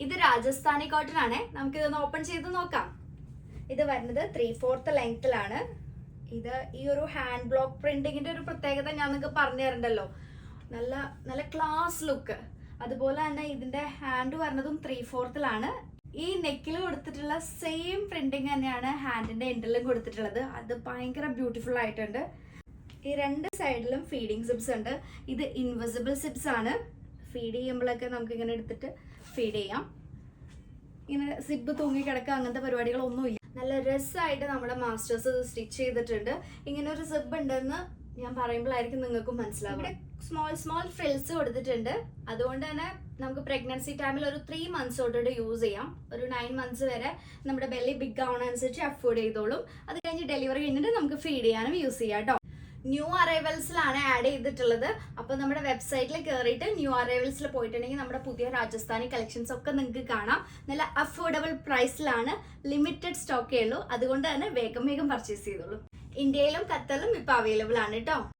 ഇത് രാജസ്ഥാനി കോട്ടൺ ആണ്. നമുക്ക് ഇതൊന്ന് ഓപ്പൺ ചെയ്ത് നോക്കാം. ഇത് വരുന്നത് 3/4 ലെങ്ത്തിലാണ്. ഇത് ഈ ഒരു ഹാൻഡ് ബ്ലോക്ക് പ്രിന്റിങ്ങിന്റെ ഒരു പ്രത്യേകത ഞാൻ നിങ്ങൾക്ക് പറഞ്ഞു തരണ്ടല്ലോ. നല്ല നല്ല ക്ലാസ് ലുക്ക്. അതുപോലെ തന്നെ ഇതിന്റെ ഹാൻഡ് വരുന്നതും 3/4 ഈ നെക്കിൽ കൊടുത്തിട്ടുള്ള സെയിം പ്രിന്റിങ് തന്നെയാണ് ഹാൻഡിന്റെ എൻഡിലും കൊടുത്തിട്ടുള്ളത്. അത് ഭയങ്കര ബ്യൂട്ടിഫുൾ ആയിട്ടുണ്ട്. ഈ രണ്ട് സൈഡിലും ഫീഡിങ് സിബ്സ് ഉണ്ട്. ഇത് ഇൻവിസിബിൾ സിബ്സ് ആണ്. ഫീഡ് ചെയ്യുമ്പോഴൊക്കെ നമുക്ക് ഇങ്ങനെ എടുത്തിട്ട് ഫീഡ് ചെയ്യാം. ഇങ്ങനെ സിബ് തൂങ്ങി കിടക്കുക അങ്ങനത്തെ പരിപാടികളൊന്നുമില്ല. നല്ല രസമായിട്ട് നമ്മുടെ മാസ്റ്റേഴ്സ് സ്റ്റിച്ച് ചെയ്തിട്ടുണ്ട്. ഇങ്ങനെ ഒരു സിബ് ഉണ്ടെന്ന് ഞാൻ പറയുമ്പോഴായിരിക്കും നിങ്ങൾക്കും മനസ്സിലാവും. ഇവിടെ സ്മോൾ ഫ്രിൽസ് കൊടുത്തിട്ടുണ്ട്. അതുകൊണ്ട് തന്നെ നമുക്ക് പ്രഗ്നൻസി ടൈമിൽ ഒരു 3 months തൊട്ടിട്ട് യൂസ് ചെയ്യാം. ഒരു 9 months വരെ നമ്മുടെ ബെല്ലി ബിഗ് ആവുന്നതനുസരിച്ച് അഫോർഡ് ചെയ്തോളും. അത് കഴിഞ്ഞ് ഡെലിവറി കഴിഞ്ഞിട്ട് നമുക്ക് ഫീഡ് ചെയ്യാനും യൂസ് ചെയ്യാം കേട്ടോ. ന്യൂ അറൈവൽസിലാണ് ആഡ് ചെയ്തിട്ടുള്ളത്. അപ്പോൾ നമ്മുടെ വെബ്സൈറ്റിൽ കയറിയിട്ട് ന്യൂ അറൈവൽസിൽ പോയിട്ടുണ്ടെങ്കിൽ നമ്മുടെ പുതിയ രാജസ്ഥാനി കളക്ഷൻസ് ഒക്കെ നിങ്ങൾക്ക് കാണാം. നല്ല അഫോർഡബിൾ പ്രൈസിലാണ്. ലിമിറ്റഡ് സ്റ്റോക്കേ ഉള്ളൂ. അതുകൊണ്ട് തന്നെ വേഗം പർച്ചേസ് ചെയ്തോളൂ. ഇന്ത്യയിലും ഖത്തറിലും ഇപ്പോൾ അവൈലബിൾ ആണ് കേട്ടോ.